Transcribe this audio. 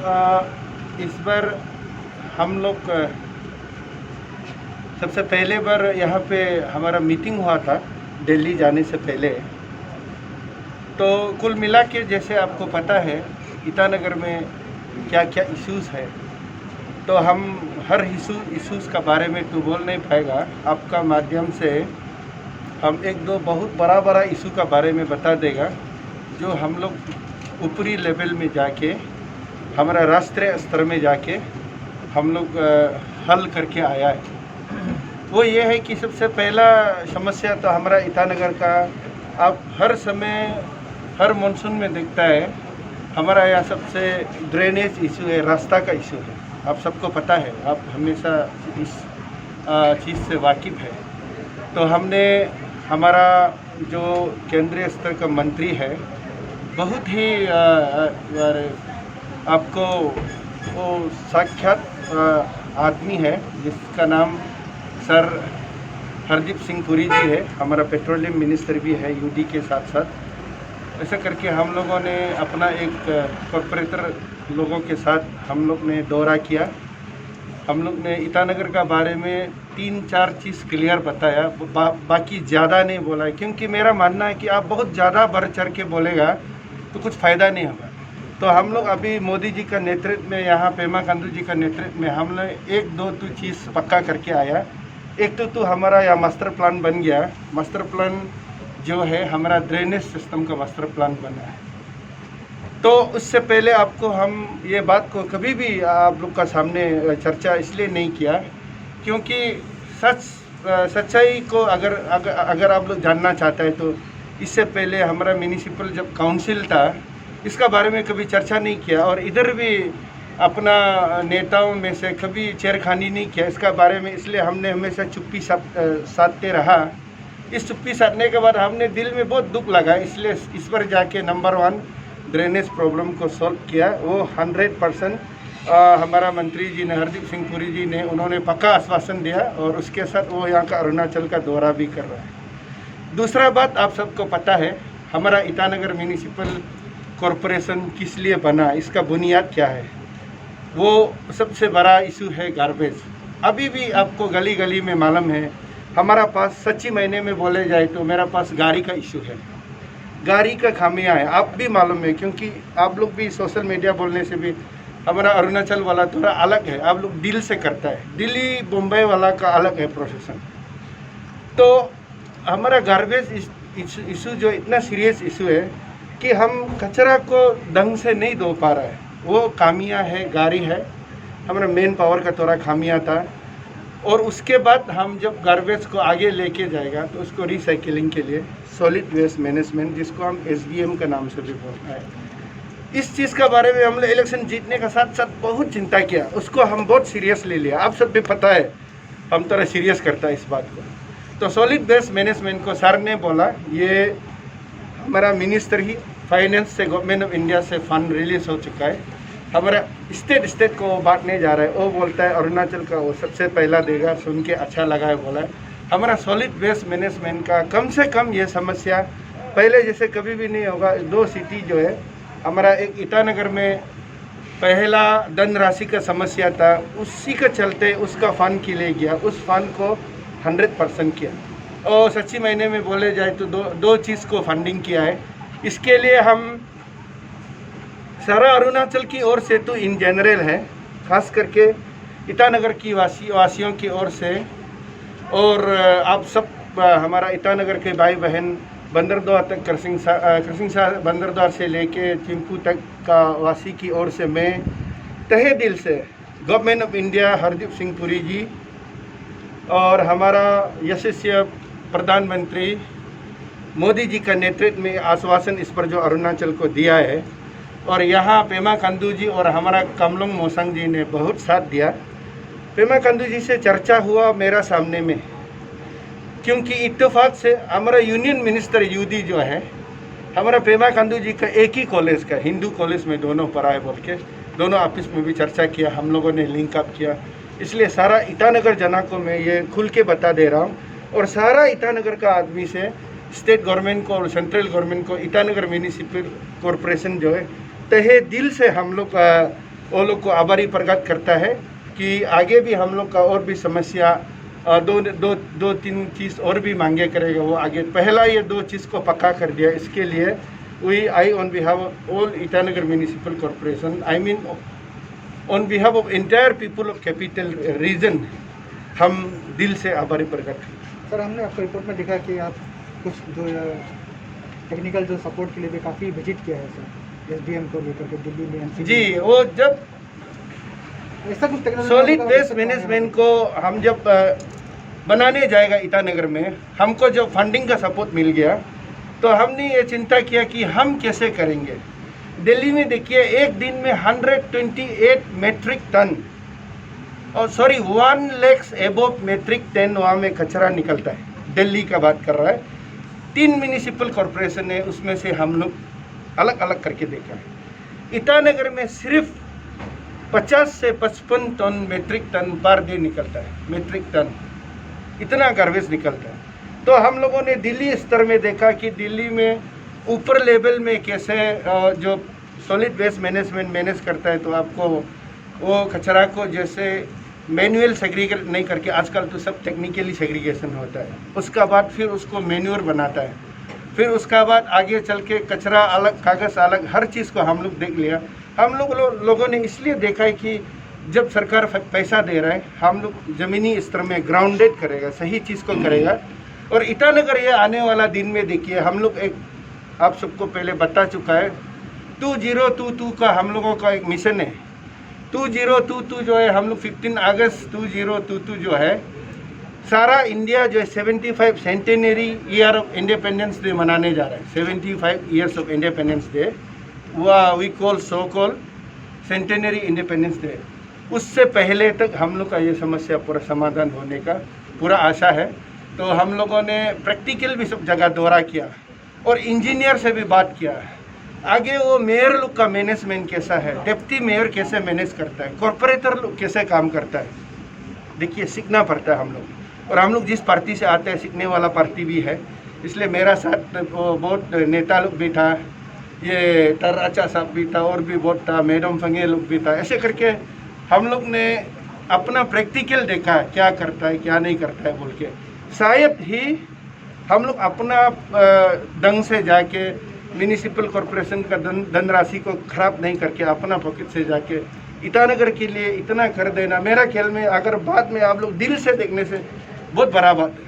इस बार हम लोग सबसे पहले बार यहाँ पे हमारा मीटिंग हुआ था दिल्ली जाने से पहले। तो कुल मिला के जैसे आपको पता है ईटानगर में क्या क्या इश्यूज़ है, तो हम हर इश्यूज़ का बारे में तो बोल नहीं पाएगा। आपका माध्यम से हम एक दो बहुत बड़ा इशू का बारे में बता देगा जो हम लोग ऊपरी लेवल में जाके हमारा राष्ट्रीय स्तर में जाके हम लोग हल करके आया है। वो ये है कि सबसे पहला समस्या तो हमारा ईटानगर का आप हर समय हर मानसून में दिखता है, हमारा यहाँ सबसे ड्रेनेज इशू है, रास्ता का इशू है। आप सबको पता है, आप हमेशा इस चीज़ से वाकिफ़ है। तो हमने हमारा जो केंद्रीय स्तर का मंत्री है, बहुत ही आपको वो साक्षात आदमी है जिसका नाम सर हरदीप सिंह पुरी जी है। हमारा पेट्रोलियम मिनिस्टर भी है यूडी के साथ साथ। ऐसा करके हम लोगों ने अपना एक कॉरपोरेटर लोगों के साथ हम लोग ने दौरा किया। हम लोग ने ईटानगर का बारे में 3-4 चीज़ क्लियर बताया, बाकी ज़्यादा नहीं बोला है, क्योंकि मेरा मानना है कि आप बहुत ज़्यादा बढ़ चढ़ के बोलेगा तो कुछ फ़ायदा नहीं होगा। तो हम लोग अभी मोदी जी का नेतृत्व में, यहाँ पेमा खांडू जी का नेतृत्व में हमने 1-2 चीज़ पक्का करके आया। एक तो हमारा यहाँ मास्टर प्लान बन गया। मास्टर प्लान जो है हमारा ड्रेनेज सिस्टम का मास्टर प्लान बना है। तो उससे पहले आपको हम ये बात को कभी भी आप लोग का सामने चर्चा इसलिए नहीं किया क्योंकि सच्चाई को अगर आप लोग जानना चाहते हैं तो इससे पहले हमारा म्यूनिसिपल जब काउंसिल था इसका बारे में कभी चर्चा नहीं किया, और इधर भी अपना नेताओं में से कभी छेड़खानी नहीं किया इसका बारे में। इसलिए हमने हमेशा चुप्पी साधते रहा। इस चुप्पी साधने के बाद हमने दिल में बहुत दुख लगा, इसलिए इस पर जाके नंबर 1 ड्रेनेज प्रॉब्लम को सॉल्व किया। वो 100% हमारा मंत्री जी ने, हरदीप सिंह पुरी जी ने, उन्होंने पक्का आश्वासन दिया, और उसके साथ वो यहाँ का अरुणाचल का दौरा भी कर रहा है। दूसरा बात आप सबको पता है, हमारा ईटानगर म्यूनिसिपल कॉरपोरेशन किस लिए बना, इसका बुनियाद क्या है। वो सबसे बड़ा इशू है गार्बेज। अभी भी आपको गली गली में मालूम है, हमारा पास सच्ची महीने में बोले जाए तो मेरा पास गाड़ी का इशू है, गाड़ी का खामियां है। आप भी मालूम है क्योंकि आप लोग भी सोशल मीडिया बोलने से भी, हमारा अरुणाचल वाला थोड़ा अलग है, आप लोग दिल से करता है, दिल्ली मुंबई वाला का अलग है प्रोसेसन। तो हमारा गार्बेज इशू जो इतना सीरियस इशू है कि हम कचरा को ढंग से नहीं धो पा रहा है, वो खामियां है, गाड़ी है, हमारा मेन पावर का थोड़ा खामियां था। और उसके बाद हम जब गार्बेज को आगे लेके जाएगा तो उसको रिसाइकलिंग के लिए सॉलिड वेस्ट मैनेजमेंट, जिसको हम SVM के नाम से भी बोलते हैं, इस चीज़ का बारे में हम लोग इलेक्शन जीतने का साथ साथ बहुत चिंता किया, उसको हम बहुत सीरियस ले लिया। आप सब भी पता है हम थोड़ा सीरियस करता है इस बात को। तो सॉलिड वेस्ट मैनेजमेंट को सर ने बोला, ये हमारा मिनिस्टर ही फाइनेंस से, गवर्नमेंट ऑफ इंडिया से फंड रिलीज हो चुका है, हमारा स्टेट को बांटने जा रहा है। वो बोलता है अरुणाचल का वो सबसे पहला देगा, सुन के अच्छा लगा है, बोला है हमारा सॉलिड वेस्ट मैनेजमेंट का कम से कम ये समस्या पहले जैसे कभी भी नहीं होगा। 2 सिटी जो है हमारा, एक ईटानगर में पहला धनराशि का समस्या था, उसी के चलते उसका फंड के लिए गया, उस फंड को 100% किया। और सच्ची महीने में बोले जाए तो दो चीज़ को फंडिंग किया है। इसके लिए हम सारा अरुणाचल की ओर से तो इन जनरल है, खास करके ईटानगर की वासियों की ओर से, और आप सब हमारा ईटानगर के भाई बहन बंदरद्वार तक, कृसिंग बंदरद्वार से लेके चिंपू तक का वासी की ओर से मैं तहे दिल से government of India, Hardeep Singh Puri ji और हमारा यशस्वी प्रधानमंत्री मोदी जी का नेतृत्व में आश्वासन इस पर जो अरुणाचल को दिया है, और यहाँ पेमा खांडू जी और हमारा कमलुंग मोसांग जी ने बहुत साथ दिया। पेमा खांडू जी से चर्चा हुआ मेरा सामने में, क्योंकि इत्तेफाक से हमारा यूनियन मिनिस्टर यूडी जो है, हमारा पेमा खांडू जी का एक ही कॉलेज का, हिंदू कॉलेज में दोनों पढ़ाए बोल के, दोनों ऑफिस में भी चर्चा किया, हम लोगों ने लिंक अप किया। इसलिए सारा ईटानगर जना को मैं ये खुल के बता दे रहा हूँ, और सारा ईटानगर का आदमी से स्टेट गवर्नमेंट को और सेंट्रल गवर्नमेंट को ईटानगर म्यूनिसिपल कॉरपोरेशन जो है तहे दिल से हम लोग वो लोग को आभारी प्रकट करता है कि आगे भी हम लोग का और भी समस्या दो तीन चीज़ और भी मांगे करेगा वो आगे। पहला ये 2 चीज़ को पक्का कर दिया, इसके लिए I on behalf of all Itanagar Municipal Corporation, I mean on behalf of entire people of capital region, हम दिल से आभारी प्रकट करते। सर, हमने आपको रिपोर्ट में देखा कि आप कुछ जो टेक्निकल जो सपोर्ट के लिए भी काफ़ी विजिट किया है सर, SDM को लेकर के दिल्ली में MCD जी, वो जब ऐसा कुछ टेक्नोलॉजी सॉलिड वेस्ट मैनेजमेंट को हम जब बनाने जाएगा ईटानगर में, हमको जो फंडिंग का सपोर्ट मिल गया तो हमने ये चिंता किया कि हम कैसे करेंगे। दिल्ली में देखिए एक दिन में 128 मेट्रिक टन और 1 लाख एबोव मेट्रिक टन वहाँ में कचरा निकलता है। दिल्ली का बात कर रहा है। 3 म्यूनिसिपल कॉरपोरेशन है, उसमें से हम लोग अलग अलग करके देखा है। ईटानगर में सिर्फ 50 से 55 ton metric ton per day निकलता है, मेट्रिक टन इतना गार्बेज निकलता है। तो हम लोगों ने दिल्ली स्तर में देखा कि दिल्ली में ऊपर लेवल में कैसे जो सॉलिड वेस्ट मैनेजमेंट मैनेज करता है, तो आपको वो कचरा को जैसे मैनुअल सेग्रीगेट नहीं करके, आजकल तो सब टेक्निकली सेग्रीगेशन होता है, उसका बाद फिर उसको मैन्योर बनाता है, फिर उसका बाद आगे चल के कचरा अलग, कागज़ अलग, हर चीज़ को हम लोग देख लिया। हम लोगों ने इसलिए देखा है कि जब सरकार पैसा दे रहा है, हम लोग ज़मीनी स्तर में ग्राउंडेड करेगा, सही चीज़ को करेगा। और ईटानगर ये आने वाला दिन में देखिए, हम लोग एक आप सबको पहले बता चुका है, 2022 का हम लोगों का एक मिशन है। 2022 जो है, हम लोग 15 अगस्त 2022 जो है, सारा इंडिया जो है 75 centenary year of independence day मनाने जा रहा है। 75 years of independence day, we call so call centenary independence day. उससे पहले तक हम लोग का ये समस्या पूरा समाधान होने का पूरा आशा है। तो हम लोगों ने प्रैक्टिकल भी सब जगह दौरा किया और इंजीनियर से भी बात किया। आगे वो मेयर लोग का मैनेजमेंट कैसा है, डिप्टी मेयर कैसे मैनेज करता है, कॉर्पोरेटर लोग कैसे काम करता है, देखिए सीखना पड़ता है हम लोग। और हम लोग जिस पार्टी से आते हैं, सीखने वाला पार्टी भी है, इसलिए मेरा साथ बहुत नेता लोग भी था, ये तर्राचा साहब भी था, और भी बहुत था, मैडम फंगे लोग भी था। ऐसे करके हम लोग ने अपना प्रैक्टिकल देखा क्या करता है क्या नहीं करता है बोल के। शायद ही हम लोग अपना ढंग से जाके म्यूनिसिपल कॉरपोरेशन का धनराशि को खराब नहीं करके अपना पॉकेट से जाके ईटानगर के लिए इतना कर देना, मेरा ख्याल में अगर बाद में आप लोग दिल से देखने से बहुत बड़ा बात है।